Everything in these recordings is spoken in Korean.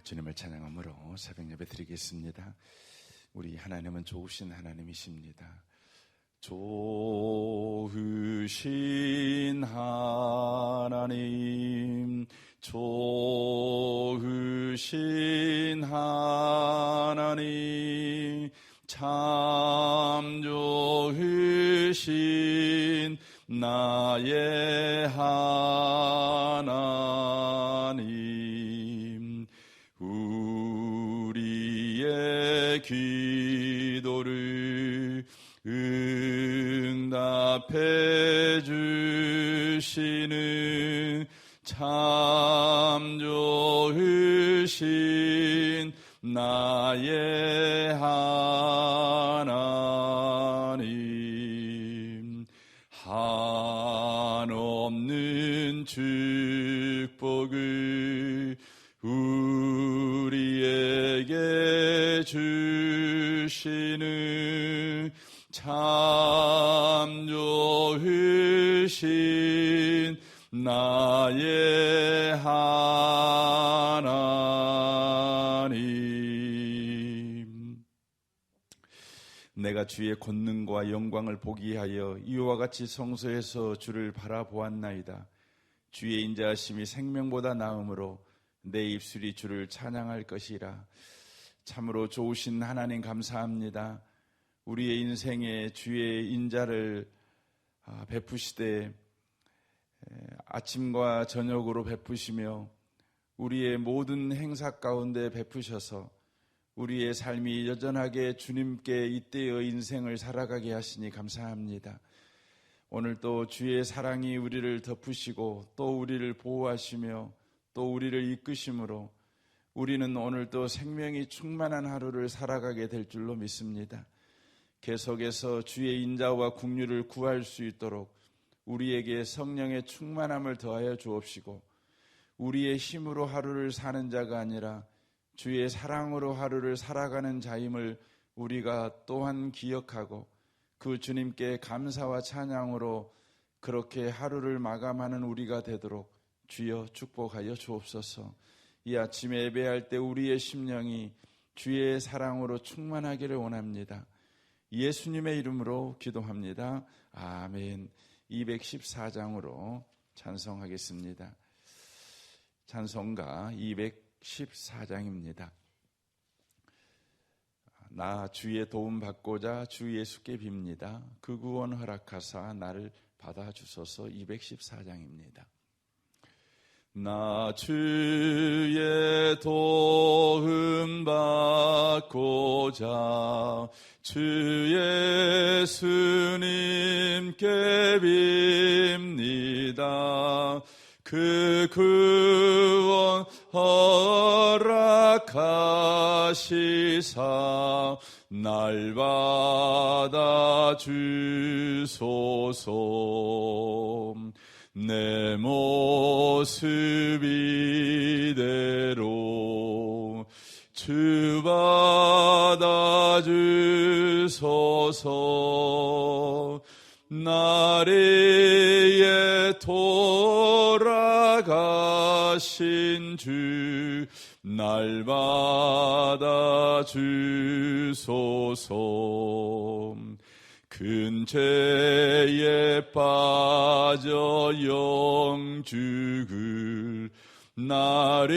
주님을 찬양함으로 새벽 예배 드리겠습니다. 우리 하나님은 좋으신 하나님이십니다. 좋으신 하나님, 좋으신 하나님, 참 좋으신 나의 하나님, 우리의 기도를 응답해 주시는 참 좋으신 나의 하나님, 한없는 축복을 우리에게 주시는 참 좋으신 나의 하나님. 내가 주의 권능과 영광을 보기 하여 이와 같이 성소에서 주를 바라보았나이다. 주의 인자하심이 생명보다 나음으로 내 입술이 주를 찬양할 것이라. 참으로 좋으신 하나님 감사합니다. 우리의 인생에 주의 인자를 베푸시되 아침과 저녁으로 베푸시며 우리의 모든 행사 가운데 베푸셔서 우리의 삶이 여전하게 주님께 잇대어 인생을 살아가게 하시니 감사합니다. 오늘 또 주의 사랑이 우리를 덮으시고 또 우리를 보호하시며 또 우리를 이끄심으로 우리는 오늘 또 생명이 충만한 하루를 살아가게 될 줄로 믿습니다. 계속해서 주의 인자와 긍휼을 구할 수 있도록 우리에게 성령의 충만함을 더하여 주옵시고 우리의 힘으로 하루를 사는 자가 아니라 주의 사랑으로 하루를 살아가는 자임을 우리가 또한 기억하고 그 주님께 감사와 찬양으로 그렇게 하루를 마감하는 우리가 되도록 주여 축복하여 주옵소서. 이 아침에 예배할 때 우리의 심령이 주의 사랑으로 충만하기를 원합니다. 예수님의 이름으로 기도합니다. 아멘. 214장으로 찬송하겠습니다. 찬송가 214장입니다. 나 주의 도움 받고자 주 예수께 빕니다. 그 구원 허락하사 나를 받아주소서. 214장입니다. 나 주의 도움 받고자 주 예수님께 빕니다. 그 구원 허락하시사 날 받아주소서. 내 모습 이대로 주 받아주소서. 나리에 돌아가신 주 날 받아주소서. 큰 죄에 빠져 영죽을 나리에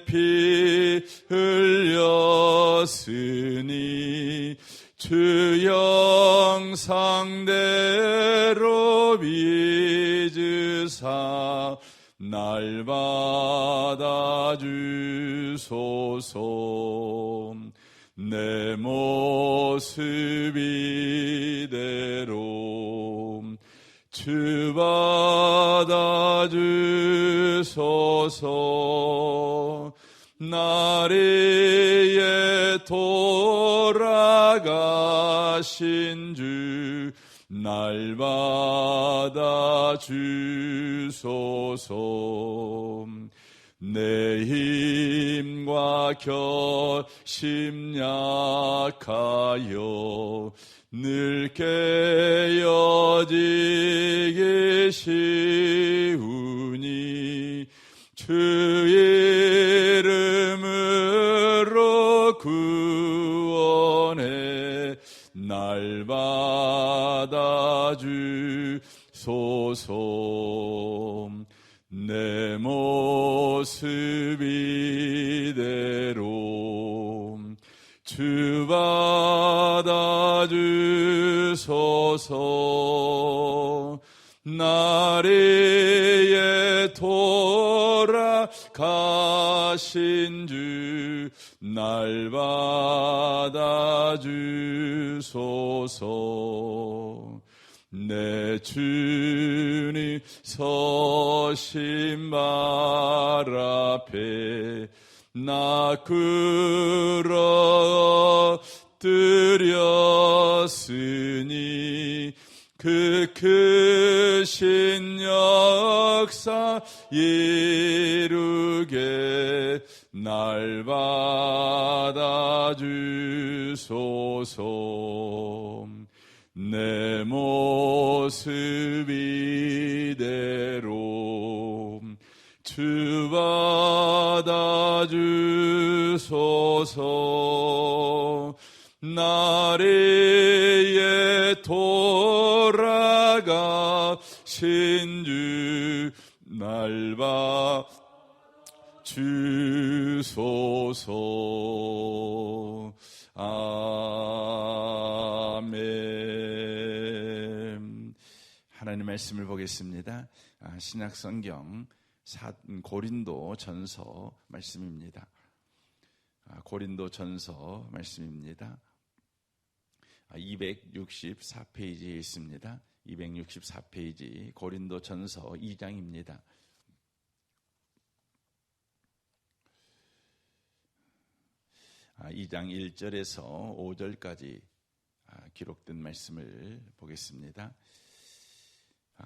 피 흘렸으니 주 영상대로 빚으사 날 받아주소서. 내 모습 이대로 주 받아주소서. 나리에 돌아가신 주 날 받아주소서. 내 힘과 결심 약하여 늘 깨어지기 쉬우니 주 내 모습 이대로 주 받아주소서. 나리에 돌아가신 주 날 받아주소서. 내 주님 서신 말 앞에 나 끌어들였으니 그 크신 역사 이루게 날 받아주소서. 내 모습 이대로 주 받아주소서. 나리에 돌아가신 주 날 받아주소서. 아멘. 하나님 말씀을 보겠습니다. 신약성경 고린도 전서 말씀입니다. 고린도 전서 말씀입니다. 264페이지에 있습니다. 264페이지 고린도 전서 2장입니다. 2장 1절에서 5절까지 기록된 말씀을 보겠습니다.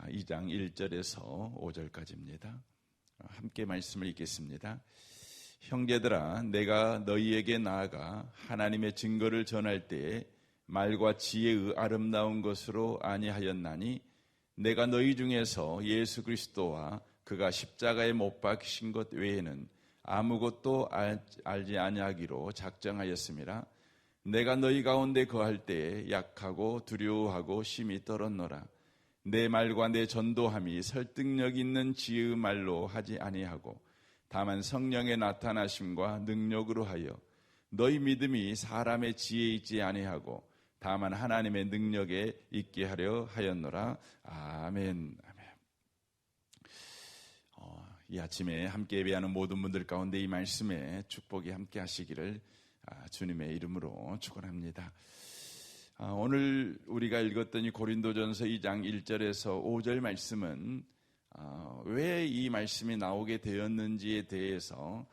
2장 1절에서 5절까지입니다. 함께 말씀을 읽겠습니다. 형제들아, 내가 너희에게 나아가 하나님의 증거를 전할 때에 말과 지혜의 아름다운 것으로 아니하였나니 내가 너희 중에서 예수 그리스도와 그가 십자가에 못 박히신 것 외에는 아무것도 알지 아니하기로 작정하였음이라. 내가 너희 가운데 거할 때에 약하고 두려워하고 심히 떨었노라. 내 말과 내 전도함이 설득력 있는 지혜의 말로 하지 아니하고 다만 성령의 나타나심과 능력으로 하여 너희 믿음이 사람의 지혜에 있지 아니하고 다만 하나님의 능력에 있게 하려 하였노라. 아멘. 이 아침에 함께 예배하는 모든 분들 가운데 이 말씀에 축복이 함께 하시기를 주님의 이름으로 축원합니다. 오늘 우리가 읽었던 이 고린도전서 2장 1절에서 5절 말씀은 왜 이 말씀이 나오게 되었는지에 대해서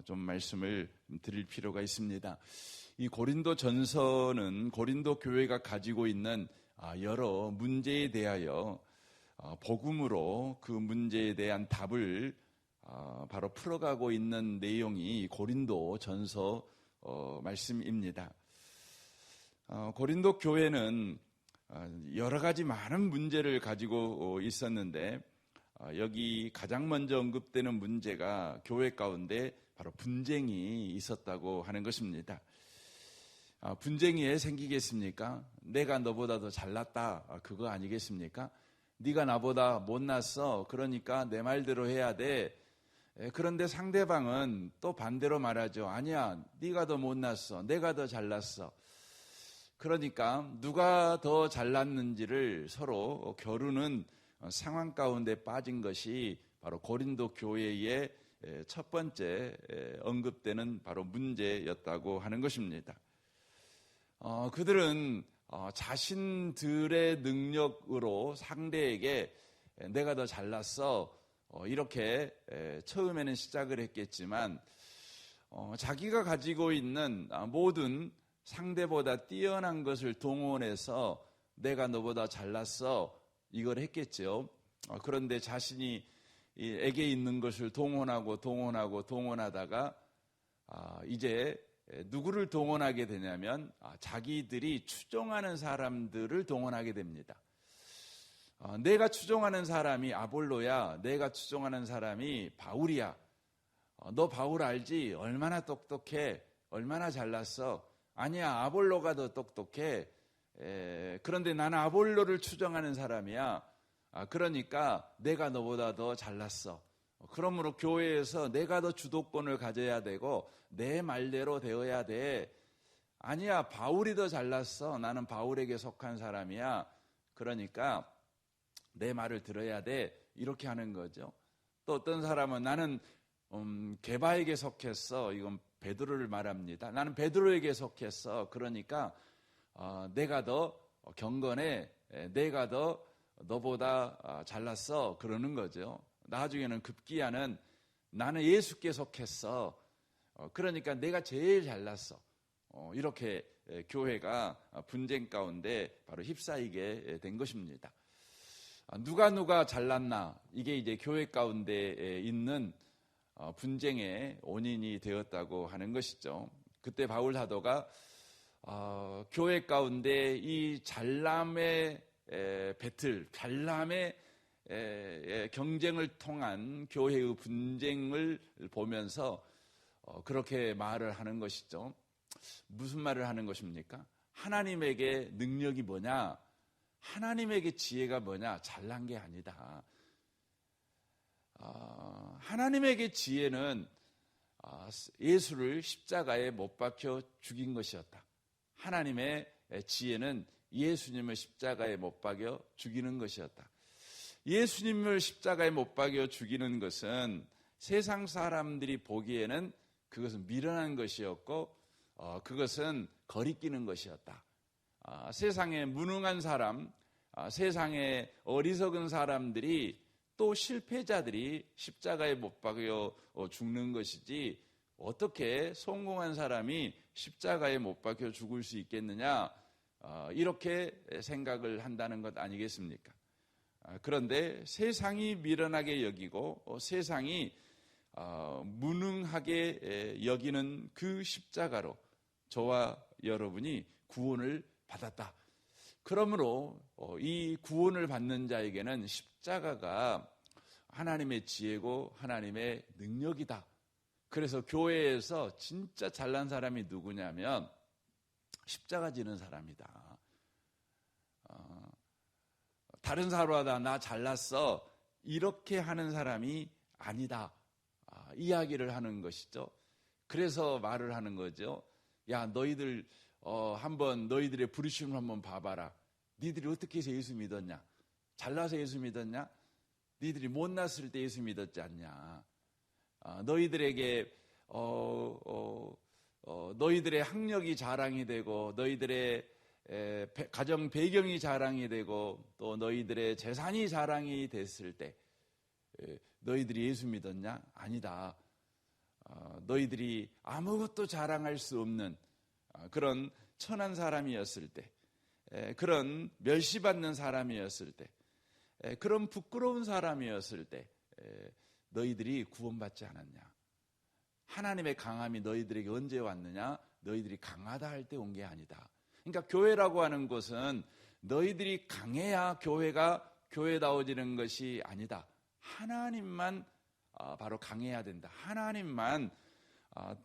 좀 말씀을 드릴 필요가 있습니다. 이 고린도전서는 고린도 교회가 가지고 있는 여러 문제에 대하여 복음으로 그 문제에 대한 답을 바로 풀어가고 있는 내용이 고린도전서 말씀입니다. 고린도 교회는 여러 가지 많은 문제를 가지고 있었는데 여기 가장 먼저 언급되는 문제가 교회 가운데 바로 분쟁이 있었다고 하는 것입니다. 분쟁이 왜 생기겠습니까? 내가 너보다 더 잘났다, 그거 아니겠습니까? 네가 나보다 못났어, 그러니까 내 말대로 해야 돼. 그런데 상대방은 또 반대로 말하죠. 아니야, 네가 더 못났어, 내가 더 잘났어. 그러니까 누가 더 잘났는지를 서로 겨루는 상황 가운데 빠진 것이 바로 고린도 교회의 첫 번째 언급되는 바로 문제였다고 하는 것입니다. 그들은 자신들의 능력으로 상대에게 내가 더 잘났어, 이렇게 처음에는 시작을 했겠지만 자기가 가지고 있는 모든 상대보다 뛰어난 것을 동원해서 내가 너보다 잘났어, 이걸 했겠죠. 그런데 자신이 에게 있는 것을 동원하다가 이제 누구를 동원하게 되냐면 자기들이 추종하는 사람들을 동원하게 됩니다. 내가 추종하는 사람이 아볼로야, 내가 추종하는 사람이 바울이야. 너 바울 알지? 얼마나 똑똑해, 얼마나 잘났어. 아니야, 아볼로가 더 똑똑해. 그런데 나는 아볼로를 추종하는 사람이야. 그러니까 내가 너보다 더 잘났어. 그러므로 교회에서 내가 더 주도권을 가져야 되고 내 말대로 되어야 돼. 아니야, 바울이 더 잘났어. 나는 바울에게 속한 사람이야. 그러니까 내 말을 들어야 돼. 이렇게 하는 거죠. 또 어떤 사람은 나는 게바에게 속했어. 이건 베드로를 말합니다. 나는 베드로에게 속했어. 그러니까 내가 더 경건해. 내가 더 너보다 잘났어. 그러는 거죠. 나중에는 급기야는 나는 예수께 속했어. 그러니까 내가 제일 잘났어. 이렇게 교회가 분쟁 가운데 바로 휩싸이게 된 것입니다. 누가 잘났나, 이게 이제 교회 가운데 있는 분쟁의 원인이 되었다고 하는 것이죠. 그때 바울 사도가 교회 가운데 이 잘남의 배틀, 잘남의 경쟁을 통한 교회의 분쟁을 보면서 그렇게 말을 하는 것이죠. 무슨 말을 하는 것입니까? 하나님에게 능력이 뭐냐? 하나님에게 지혜가 뭐냐? 잘난 게 아니다. 하나님에게 지혜는 예수를 십자가에 못 박혀 죽인 것이었다. 하나님의 지혜는 예수님을 십자가에 못 박여 죽이는 것이었다. 예수님을 십자가에 못 박여 죽이는 것은 세상 사람들이 보기에는 그것은 미련한 것이었고 그것은 거리끼는 것이었다. 세상에 무능한 사람, 세상에 어리석은 사람들이 또 실패자들이 십자가에 못 박여 죽는 것이지 어떻게 성공한 사람이 십자가에 못 박혀 죽을 수 있겠느냐, 이렇게 생각을 한다는 것 아니겠습니까? 그런데 세상이 미련하게 여기고 세상이 무능하게 여기는 그 십자가로 저와 여러분이 구원을 받았다. 그러므로 이 구원을 받는 자에게는 십자가가 하나님의 지혜고 하나님의 능력이다. 그래서 교회에서 진짜 잘난 사람이 누구냐면 십자가 지는 사람이다. 다른 사람보다 나 잘났어, 이렇게 하는 사람이 아니다. 이야기를 하는 것이죠. 그래서 말을 하는 거죠. 야, 너희들 한번 너희들의 부르심을 한번 봐봐라. 니들이 어떻게 해서 예수 믿었냐? 잘나서 예수 믿었냐? 니들이 못났을 때 예수 믿었지 않냐? 너희들에게 너희들의 학력이 자랑이 되고 너희들의 가정 배경이 자랑이 되고 또 너희들의 재산이 자랑이 됐을 때 너희들이 예수 믿었냐? 아니다. 너희들이 아무것도 자랑할 수 없는 그런 천한 사람이었을 때, 그런 멸시받는 사람이었을 때, 그런 부끄러운 사람이었을 때 너희들이 구원받지 않았냐? 하나님의 강함이 너희들에게 언제 왔느냐? 너희들이 강하다 할 때 온 게 아니다. 그러니까 교회라고 하는 것은 너희들이 강해야 교회가 교회다워지는 것이 아니다. 하나님만 바로 강해야 된다. 하나님만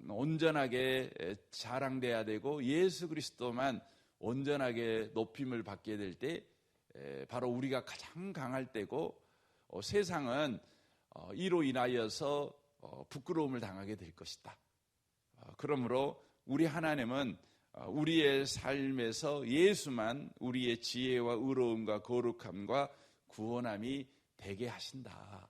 온전하게 자랑돼야 되고 예수 그리스도만 온전하게 높임을 받게 될 때 바로 우리가 가장 강할 때고 세상은 이로 인하여서 부끄러움을 당하게 될 것이다. 그러므로 우리 하나님은 우리의 삶에서 예수만 우리의 지혜와 의로움과 거룩함과 구원함이 되게 하신다.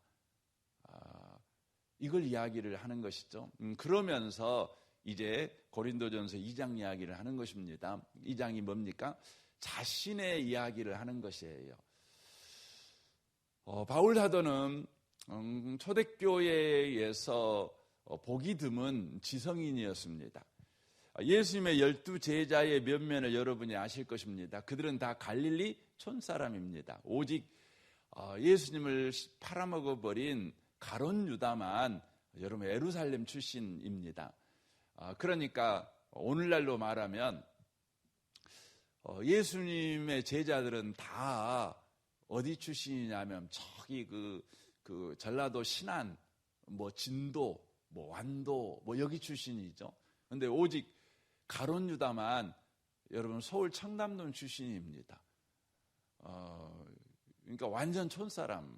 이걸 이야기를 하는 것이죠. 그러면서 이제 고린도전서 2장 이야기를 하는 것입니다. 2장이 뭡니까? 자신의 이야기를 하는 것이에요. 바울 사도는 초대교회에서 보기 드문 지성인이었습니다. 예수님의 12 제자의 면면을 여러분이 아실 것입니다. 그들은 다 갈릴리 촌사람입니다. 오직 예수님을 팔아먹어버린 가룟 유다만 여러분 예루살렘 출신입니다. 그러니까 오늘날로 말하면 예수님의 제자들은 다 어디 출신이냐면 저기 그 전라도 신안, 뭐 진도, 뭐 완도, 뭐 여기 출신이죠. 근데 오직 가룟 유다만 여러분 서울 청담동 출신입니다. 그러니까 완전 촌사람.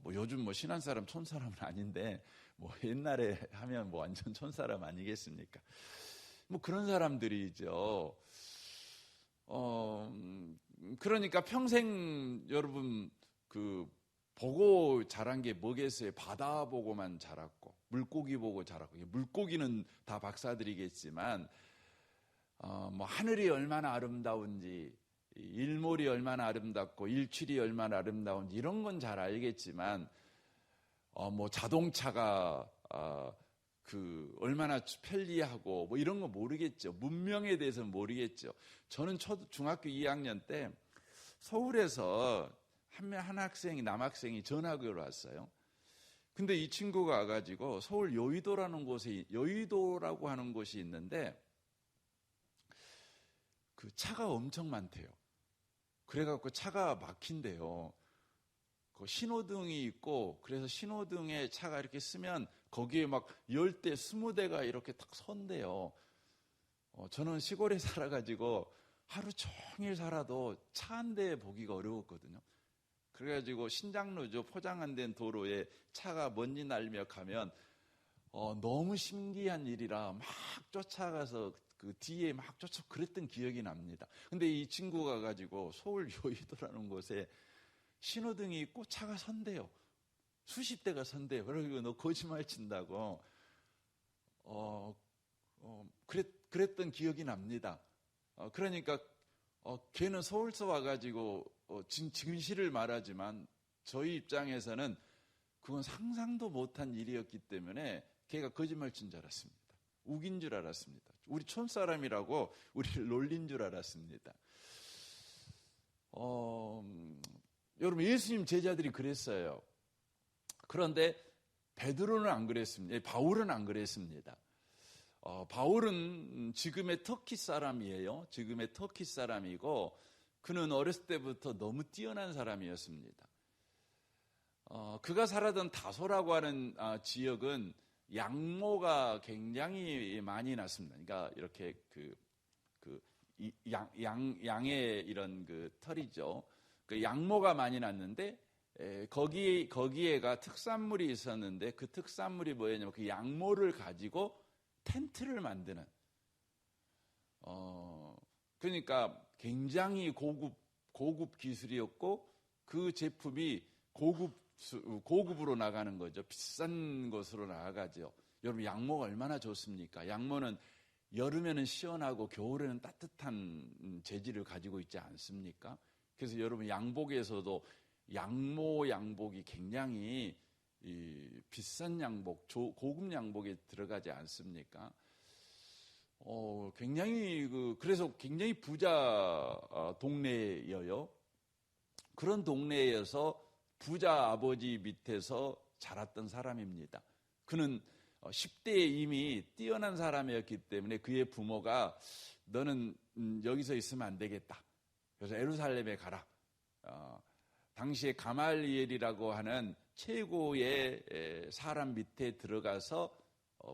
뭐 요즘 뭐 신한 사람 촌사람은 아닌데 뭐 옛날에 하면 뭐 완전 촌사람 아니겠습니까? 뭐 그런 사람들이죠. 그러니까 평생 여러분 보고 자란 게 뭐겠어요? 바다 보고만 자랐고 물고기 보고 자랐고, 물고기는 다 박사들이겠지만 뭐 하늘이 얼마나 아름다운지, 일몰이 얼마나 아름답고 일출이 얼마나 아름다운지 이런 건 잘 알겠지만 뭐 자동차가 얼마나 편리하고 뭐 이런 거 모르겠죠. 문명에 대해서는 모르겠죠. 저는 중학교 2학년 때 서울에서 한 학생이, 남학생이 전학을 왔어요. 근데 이 친구가 와가지고 서울 여의도라고 하는 곳이 있는데 그 차가 엄청 많대요. 그래갖고 차가 막힌대요. 그 신호등이 있고, 그래서 신호등에 차가 이렇게 쓰면 거기에 막 10대, 20대가 이렇게 딱 선대요. 저는 시골에 살아가지고 하루 종일 살아도 차 한 대 보기가 어려웠거든요. 그래가지고 신장로죠, 포장 안 된 도로에 차가 먼지 날며 가면 너무 신기한 일이라 막 쫓아가서 그 뒤에 막 그랬던 기억이 납니다. 근데 이 친구가 가지고 서울 여의도라는 곳에 신호등이 있고 차가 선대요. 수십 대가 선대요. 그러고 너 거짓말 친다고 그랬던 기억이 납니다. 그러니까 걔는 서울서 와가지고 진실을 말하지만 저희 입장에서는 그건 상상도 못한 일이었기 때문에 걔가 거짓말 친 줄 알았습니다. 우긴 줄 알았습니다. 우리 촌사람이라고 우리를 놀린 줄 알았습니다. 여러분, 예수님 제자들이 그랬어요. 그런데 베드로는 안 그랬습니다. 바울은 안 그랬습니다. 바울은 지금의 터키 사람이에요. 지금의 터키 사람이고 그는 어렸을 때부터 너무 뛰어난 사람이었습니다. 그가 살았던 다소라고 하는 지역은 양모가 굉장히 많이 났습니다. 그러니까 이렇게 양의 이런 털이죠. 그 양모가 많이 났는데 거기에가 특산물이 있었는데 그 특산물이 뭐였냐면 그 양모를 가지고 텐트를 만드는. 그러니까 굉장히 고급 기술이었고 그 제품이 고급으로 나가는 거죠. 비싼 것으로 나가죠. 여러분, 양모가 얼마나 좋습니까? 양모는 여름에는 시원하고 겨울에는 따뜻한 재질을 가지고 있지 않습니까? 그래서 여러분, 양복에서도 양복이 굉장히 비싼 양복, 고급 양복에 들어가지 않습니까? 굉장히 그래서 굉장히 부자 동네여요. 그런 동네에서 부자 아버지 밑에서 자랐던 사람입니다. 그는 10대에 이미 뛰어난 사람이었기 때문에 그의 부모가 너는 여기서 있으면 안 되겠다. 그래서 예루살렘에 가라. 당시에 가말리엘이라고 하는 최고의 사람 밑에 들어가서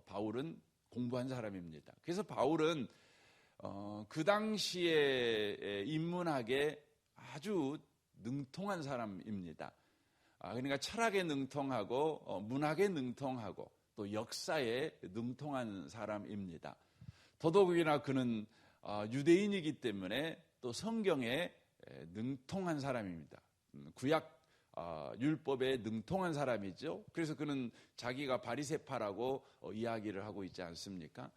바울은 공부한 사람입니다. 그래서 바울은 그 당시에 인문학에 아주 능통한 사람입니다. 그러니까 철학에 능통하고 문학에 능통하고 또 역사에 능통한 사람입니다. 더더욱이나 그는 유대인이기 때문에 또 성경에 능통한 사람입니다. 구약 율법에 능통한 사람이죠. 그래서 그는 자기가 바리새파라고 이야기를 하고 있지 않습니까?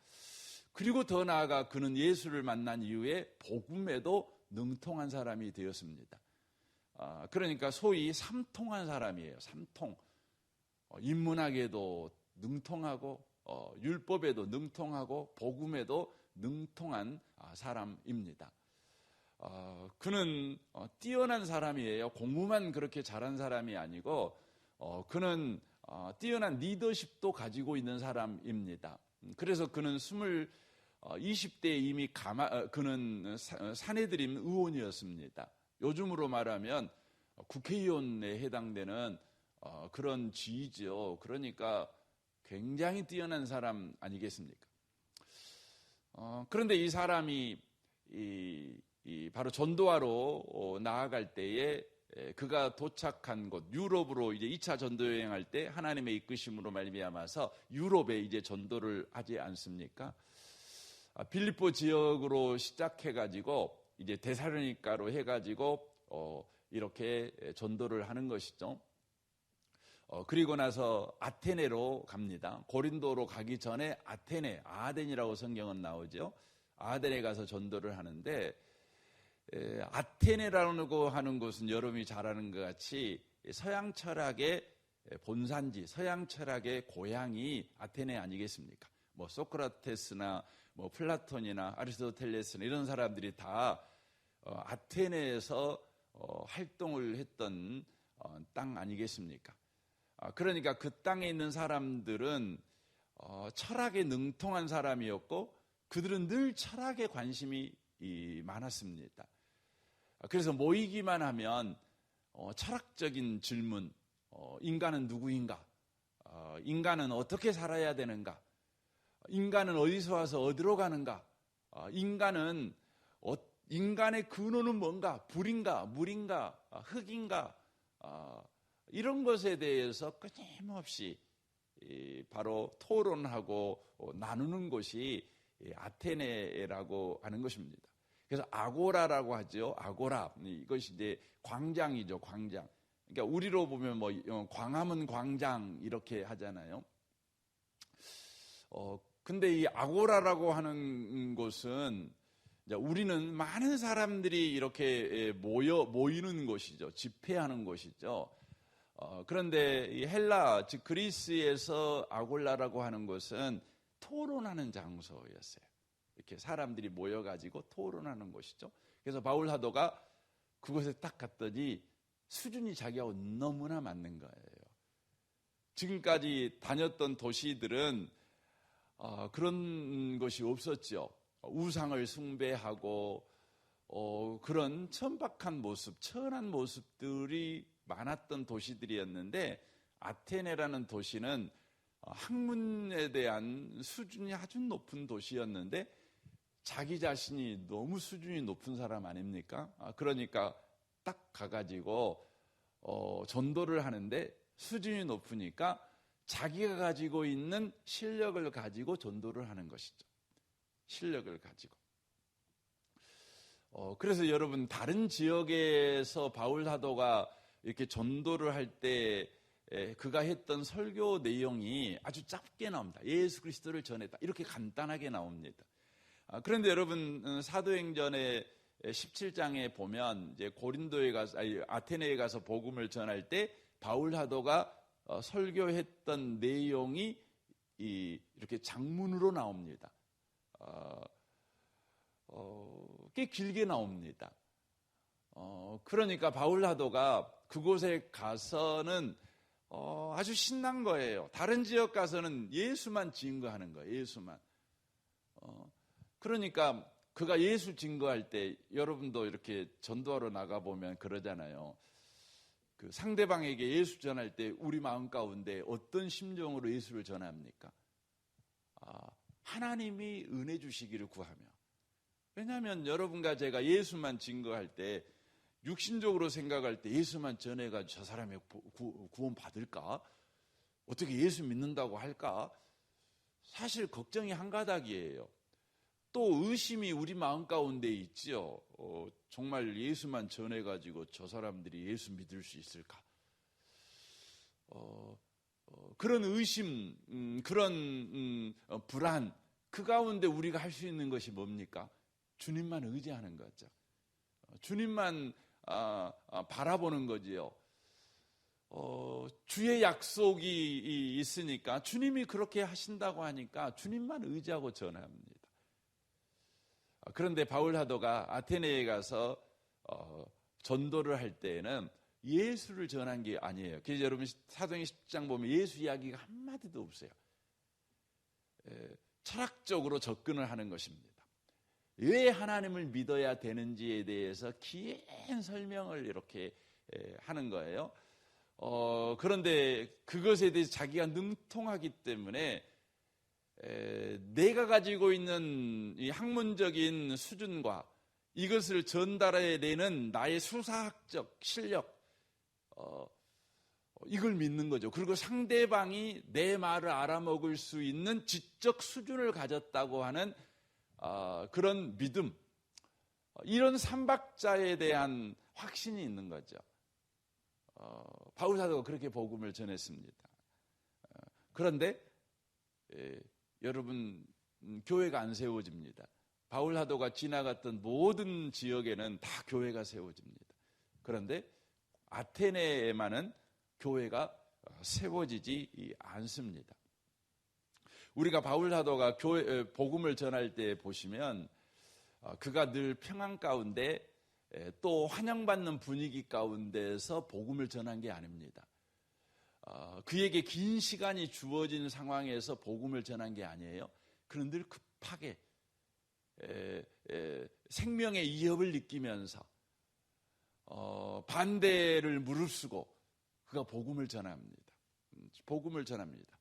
그리고 더 나아가 그는 예수를 만난 이후에 복음에도 능통한 사람이 되었습니다. 그러니까 소위 삼통한 사람이에요. 삼통. 인문학에도 능통하고 율법에도 능통하고 복음에도 능통한 사람입니다. 그는 뛰어난 사람이에요. 공부만 그렇게 잘한 사람이 아니고 그는 뛰어난 리더십도 가지고 있는 사람입니다. 그래서 그는 20대에 이미 그는 사내들임 의원이었습니다. 요즘으로 말하면 국회의원에 해당되는 그런 지위죠. 그러니까 굉장히 뛰어난 사람 아니겠습니까? 그런데 이 사람이 바로 전도하러 나아갈 때에 그가 도착한 곳 유럽으로 이제 2차 전도 여행할 때 하나님의 이끄심으로 말미암아서 유럽에 이제 전도를 하지 않습니까? 빌립보 지역으로 시작해가지고 이제 데살로니가로 해가지고 이렇게 전도를 하는 것이죠. 그리고 나서 아테네로 갑니다. 고린도로 가기 전에 아테네, 아덴이라고 성경은 나오죠. 아덴에 가서 전도를 하는데 아테네라고 하는 곳은 여러분이 잘 아는 것 같이 서양 철학의 본산지, 서양 철학의 고향이 아테네 아니겠습니까? 뭐 소크라테스나 뭐 플라톤이나 아리스토텔레스나 이런 사람들이 다 아테네에서 활동을 했던 땅 아니겠습니까? 그러니까 그 땅에 있는 사람들은 철학에 능통한 사람이었고 그들은 늘 철학에 관심이 많았습니다. 그래서 모이기만 하면 철학적인 질문, 인간은 누구인가? 인간은 어떻게 살아야 되는가? 인간은 어디서 와서 어디로 가는가? 인간의 근원은 뭔가? 불인가? 물인가? 흙인가? 이런 것에 대해서 끊임없이 바로 토론하고 나누는 곳이 아테네라고 하는 것입니다. 그래서 아고라라고 하죠. 아고라. 이것이 이제 광장이죠. 광장. 그러니까 우리로 보면 뭐 광화문 광장 이렇게 하잖아요. 근데 이 아고라라고 하는 곳은 우리는 많은 사람들이 이렇게 모이는 곳이죠. 집회하는 곳이죠. 그런데 이 헬라, 즉 그리스에서 아골라라고 하는 곳은 토론하는 장소였어요. 이렇게 사람들이 모여가지고 토론하는 곳이죠. 그래서 바울 사도가 그곳에 딱 갔더니 수준이 자기하고 너무나 맞는 거예요. 지금까지 다녔던 도시들은 그런 것이 없었죠. 우상을 숭배하고 그런 천박한 모습, 천한 모습들이 많았던 도시들이었는데 아테네라는 도시는 학문에 대한 수준이 아주 높은 도시였는데 자기 자신이 너무 수준이 높은 사람 아닙니까? 그러니까 딱 가가지고 전도를 하는데 수준이 높으니까 자기가 가지고 있는 실력을 가지고 전도를 하는 것이죠. 실력을 가지고. 그래서 여러분 다른 지역에서 바울 사도가 이렇게 전도를 할 때 그가 했던 설교 내용이 아주 짧게 나옵니다. 예수 그리스도를 전했다. 이렇게 간단하게 나옵니다. 그런데 여러분 사도행전의 17장에 보면 이제 아테네에 가서 복음을 전할 때 바울 사도가 설교했던 내용이 이렇게 장문으로 나옵니다. 꽤 길게 나옵니다. 그러니까 바울 사도가 그곳에 가서는 아주 신난 거예요. 다른 지역 가서는 예수만 증거하는 거예요. 예수만. 그러니까 그가 예수 증거할 때 여러분도 이렇게 전도하러 나가보면 그러잖아요. 그 상대방에게 예수 전할 때 우리 마음 가운데 어떤 심정으로 예수를 전합니까? 하나님이 은혜 주시기를 구하며. 왜냐하면 여러분과 제가 예수만 증거할 때 육신적으로 생각할 때 예수만 전해가지고 저 사람이 구원 받을까? 어떻게 예수 믿는다고 할까? 사실 걱정이 한가닥이에요. 또 의심이 우리 마음 가운데 있지요. 정말 예수만 전해가지고 저 사람들이 예수 믿을 수 있을까? 그런 의심, 그런 불안, 그 가운데 우리가 할 수 있는 것이 뭡니까? 주님만 의지하는 거죠. 주님만 바라보는 거지요. 주의 약속이 있으니까 주님이 그렇게 하신다고 하니까 주님만 의지하고 전합니다. 그런데 바울 사도가 아테네에 가서 전도를 할 때에는 예수를 전한 게 아니에요. 그래서 여러분 사도행전 10장 보면 예수 이야기가 한마디도 없어요. 철학적으로 접근을 하는 것입니다. 왜 하나님을 믿어야 되는지에 대해서 긴 설명을 이렇게 하는 거예요. 그런데 그것에 대해서 자기가 능통하기 때문에 내가 가지고 있는 이 학문적인 수준과 이것을 전달해내는 나의 수사학적 실력, 이걸 믿는 거죠. 그리고 상대방이 내 말을 알아먹을 수 있는 지적 수준을 가졌다고 하는 그런 믿음, 이런 삼박자에 대한 확신이 있는 거죠. 바울 사도가 그렇게 복음을 전했습니다. 그런데 여러분, 교회가 안 세워집니다. 바울 사도가 지나갔던 모든 지역에는 다 교회가 세워집니다. 그런데 아테네에만은 교회가 세워지지 않습니다. 우리가 바울 사도가 복음을 전할 때 보시면 그가 늘 평안 가운데 또 환영받는 분위기 가운데서 복음을 전한 게 아닙니다. 그에게 긴 시간이 주어진 상황에서 복음을 전한 게 아니에요. 그는 늘 급하게 생명의 위협을 느끼면서 반대를 무릅쓰고 그가 복음을 전합니다. 복음을 전합니다.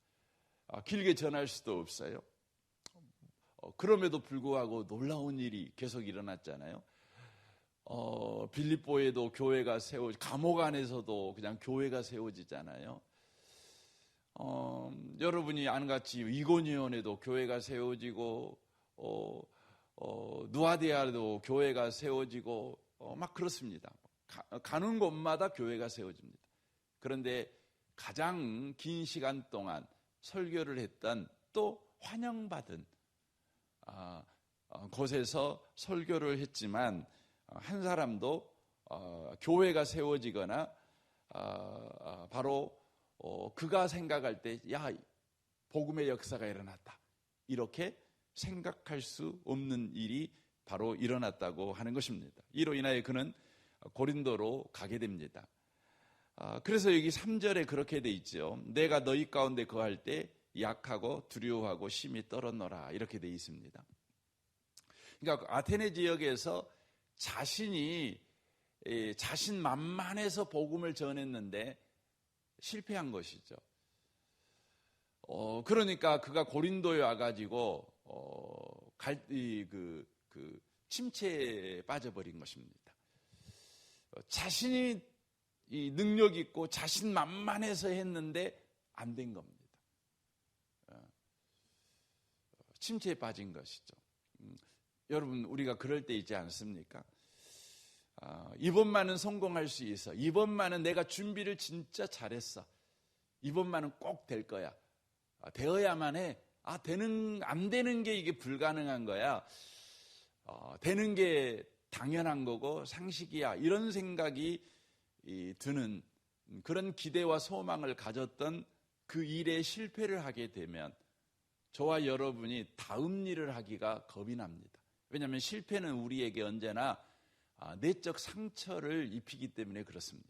길게 전할 수도 없어요. 그럼에도 불구하고 놀라운 일이 계속 일어났잖아요. 빌립보에도 교회가 감옥 안에서도 그냥 교회가 세워지잖아요. 여러분이 아는 같이 이고니온에도 교회가 세워지고 누아디아에도 교회가 세워지고 막 그렇습니다. 가는 곳마다 교회가 세워집니다. 그런데 가장 긴 시간 동안 설교를 했던 또 환영받은 곳에서 설교를 했지만 한 사람도 교회가 세워지거나 바로 그가 생각할 때 야, 복음의 역사가 일어났다, 이렇게 생각할 수 없는 일이 바로 일어났다고 하는 것입니다. 이로 인하여 그는 고린도로 가게 됩니다. 그래서 여기 3절에 그렇게 돼 있죠. 내가 너희 가운데 거할 때 약하고 두려워하고 심히 떨었노라, 이렇게 돼 있습니다. 그러니까 아테네 지역에서 자신이 자신만만해서 복음을 전했는데 실패한 것이죠. 그러니까 그가 고린도에 와가지고 침체에 빠져버린 것입니다. 자신이 이 능력 있고 자신만만해서 했는데 안 된 겁니다. 침체에 빠진 것이죠. 여러분, 우리가 그럴 때 있지 않습니까? 이번만은 성공할 수 있어. 이번만은 내가 준비를 진짜 잘했어. 이번만은 꼭 될 거야. 되어야만 해. 안 되는 게 이게 불가능한 거야. 되는 게 당연한 거고 상식이야. 이런 생각이 드는 그런 기대와 소망을 가졌던 그 일에 실패를 하게 되면 저와 여러분이 다음 일을 하기가 겁이 납니다. 왜냐하면 실패는 우리에게 언제나 내적 상처를 입히기 때문에 그렇습니다.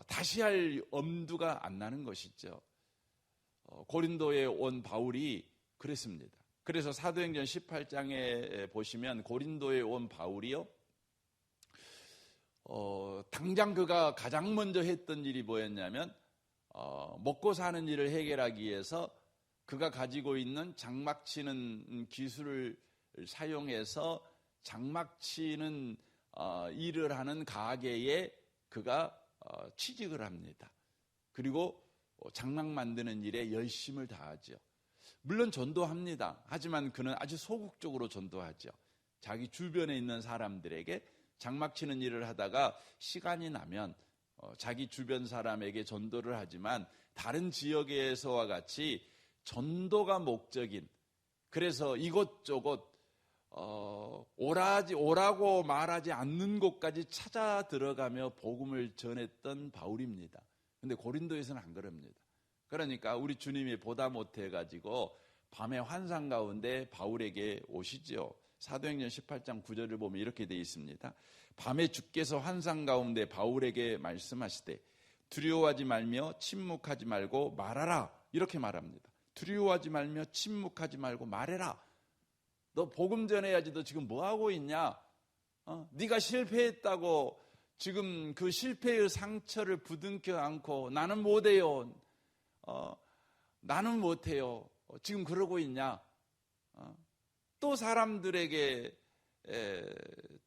다시 할 엄두가 안 나는 것이죠. 고린도에 온 바울이 그랬습니다. 그래서 사도행전 18장에 보시면 고린도에 온 바울이요, 당장 그가 가장 먼저 했던 일이 뭐였냐면 먹고 사는 일을 해결하기 위해서 그가 가지고 있는 장막 치는 기술을 사용해서 장막 치는 일을 하는 가게에 그가 취직을 합니다. 그리고 장막 만드는 일에 열심을 다하죠. 물론 전도합니다. 하지만 그는 아주 소극적으로 전도하죠. 자기 주변에 있는 사람들에게 장막 치는 일을 하다가 시간이 나면 자기 주변 사람에게 전도를 하지만 다른 지역에서와 같이 전도가 목적인, 그래서 이곳저곳 오라고 말하지 않는 곳까지 찾아 들어가며 복음을 전했던 바울입니다. 근데 고린도에서는 안 그럽니다. 그러니까 우리 주님이 보다 못해가지고 밤에 환상 가운데 바울에게 오시죠. 사도행전 18장 9절을 보면 이렇게 되어 있습니다. 밤에 주께서 환상 가운데 바울에게 말씀하시되 두려워하지 말며 침묵하지 말고 말하라, 이렇게 말합니다. 두려워하지 말며 침묵하지 말고 말해라. 너 복음 전해야지. 너 지금 뭐 하고 있냐? 네가 실패했다고 지금 그 실패의 상처를 부둥켜 안고 나는 못해요. 나는 못해요. 지금 그러고 있냐? 또 사람들에게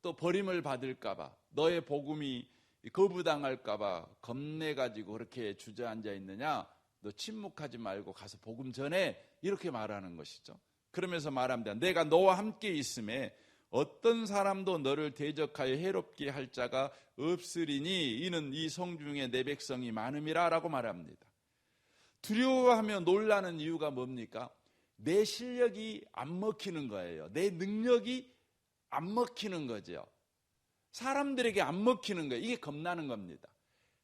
또 버림을 받을까 봐, 너의 복음이 거부당할까봐 겁내가지고 그렇게 주저앉아 있느냐? 너 침묵하지 말고 가서 복음 전해. 이렇게 말하는 것이죠. 그러면서 말합니다. 내가 너와 함께 있음에 어떤 사람도 너를 대적하여 해롭게 할 자가 없으리니 이는 이 성중에 내 백성이 많음이라 라고 말합니다. 두려워하며 놀라는 이유가 뭡니까? 내 실력이 안 먹히는 거예요. 내 능력이 안 먹히는 거죠. 사람들에게 안 먹히는 거예요. 이게 겁나는 겁니다.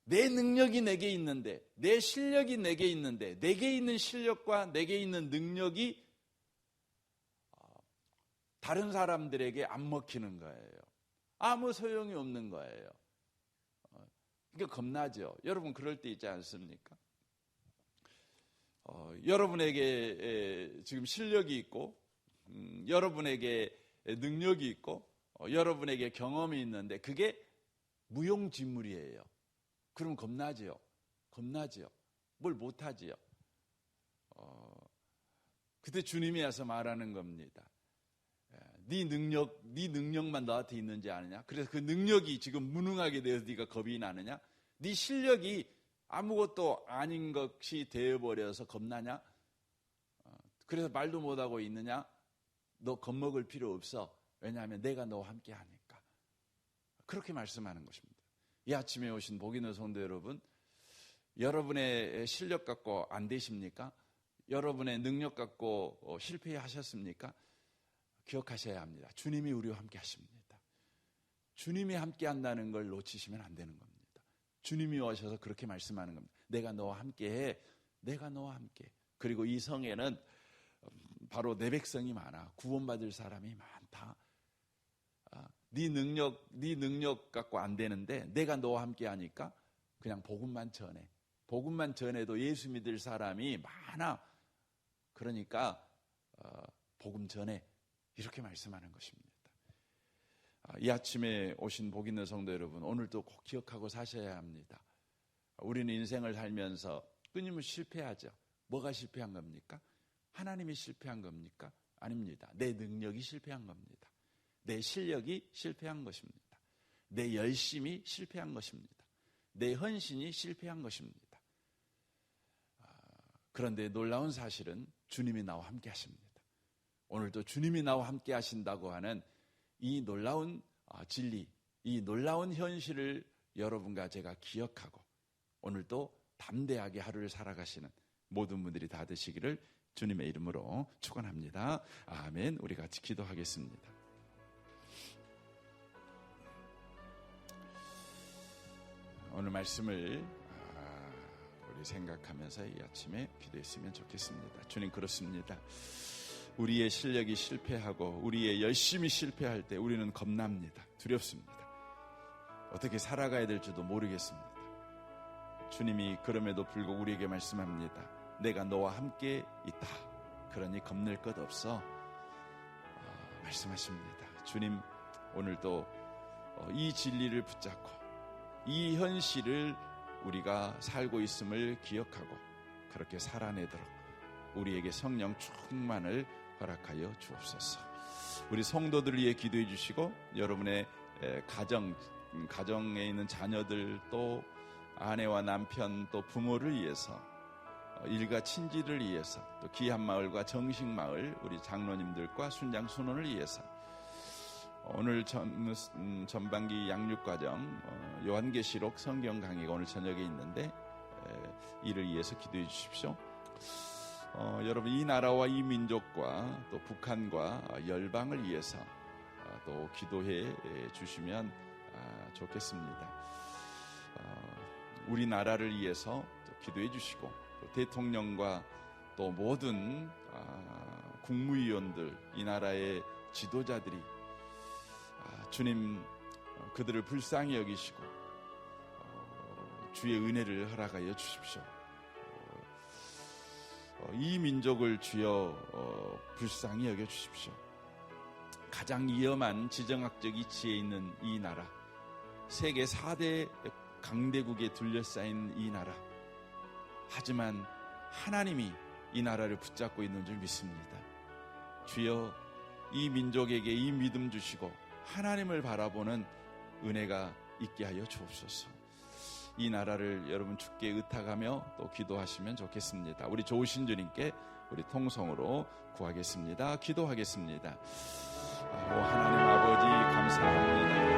내 능력이 내게 있는데, 내 실력이 내게 있는데, 내게 있는 실력과 내게 있는 능력이 다른 사람들에게 안 먹히는 거예요. 아무 소용이 없는 거예요. 그러니까 겁나죠. 여러분 그럴 때 있지 않습니까? 여러분에게 지금 실력이 있고, 여러분에게 능력이 있고, 여러분에게 경험이 있는데 그게 무용지물이에요. 그럼 겁나지요. 겁나지요. 뭘 못하지요. 그때 주님이 와서 말하는 겁니다. 네 능력만 너한테 있는지 아느냐? 그래서 그 능력이 지금 무능하게 되어서 네가 겁이 나느냐? 네 실력이 아무것도 아닌 것이 되어버려서 겁나냐? 그래서 말도 못하고 있느냐? 너 겁먹을 필요 없어. 왜냐하면 내가 너와 함께 하니까. 그렇게 말씀하는 것입니다. 이 아침에 오신 복 있는 성도 여러분, 여러분의 실력 갖고 안 되십니까? 여러분의 능력 갖고 실패하셨습니까? 기억하셔야 합니다. 주님이 우리와 함께 하십니다. 주님이 함께 한다는 걸 놓치시면 안 되는 겁니다. 주님이 오셔서 그렇게 말씀하는 겁니다. 내가 너와 함께 해. 내가 너와 함께 해. 그리고 이 성에는 바로 내 백성이 많아. 구원받을 사람이 많다. 네 능력 갖고 안 되는데 내가 너와 함께 하니까 그냥 복음만 전해. 복음만 전해도 예수 믿을 사람이 많아. 그러니까 복음 전해. 이렇게 말씀하는 것입니다. 이 아침에 오신 복 있는 성도 여러분, 오늘도 꼭 기억하고 사셔야 합니다. 우리는 인생을 살면서 끊임없이 실패하죠. 뭐가 실패한 겁니까? 하나님이 실패한 겁니까? 아닙니다. 내 능력이 실패한 겁니다. 내 실력이 실패한 것입니다. 내 열심이 실패한 것입니다. 내 헌신이 실패한 것입니다. 그런데 놀라운 사실은 주님이 나와 함께 하십니다. 오늘도 주님이 나와 함께 하신다고 하는 이 놀라운 진리, 이 놀라운 현실을 여러분과 제가 기억하고 오늘도 담대하게 하루를 살아가시는 모든 분들이 다 되시기를 주님의 이름으로 축원합니다. 아멘. 우리 같이 기도하겠습니다. 오늘 말씀을 우리 생각하면서 이 아침에 기도했으면 좋겠습니다. 주님, 그렇습니다. 우리의 실력이 실패하고 우리의 열심히 실패할 때 우리는 겁납니다. 두렵습니다. 어떻게 살아가야 될지도 모르겠습니다. 주님이 그럼에도 불구하고 우리에게 말씀합니다. 내가 너와 함께 있다. 그러니 겁낼 것 없어. 말씀하십니다. 주님, 오늘도 이 진리를 붙잡고 이 현실을 우리가 살고 있음을 기억하고 그렇게 살아내도록 우리에게 성령 충만을 허락하여 주옵소서. 우리 성도들 위해 기도해 주시고 여러분의 가정에 있는 자녀들 또 아내와 남편 또 부모를 위해서 일가 친지를 위해서 또 기한마을과 정식마을 우리 장로님들과 순장 순원을 위해서 오늘 전반기 양육과정 요한계시록 성경 강의가 오늘 저녁에 있는데 이를 위해서 기도해 주십시오. 여러분 이 나라와 이 민족과 또 북한과 열방을 위해서 또 기도해 주시면 좋겠습니다. 우리나라를 위해서 또 기도해 주시고 또 대통령과 또 모든 국무위원들 이 나라의 지도자들이 주님 그들을 불쌍히 여기시고 주의 은혜를 허락하여 주십시오. 이 민족을 주여 불쌍히 여겨 주십시오. 가장 위험한 지정학적 위치에 있는 이 나라, 세계 4대 강대국에 둘러싸인 이 나라, 하지만 하나님이 이 나라를 붙잡고 있는 줄 믿습니다. 주여 이 민족에게 이 믿음 주시고 하나님을 바라보는 은혜가 있게 하여 주옵소서. 이 나라를 여러분 주께 의탁하며 또 기도하시면 좋겠습니다. 우리 좋으신 주님께 우리 통성으로 구하겠습니다. 기도하겠습니다. 하나님 아버지 감사합니다.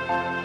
감사합니다.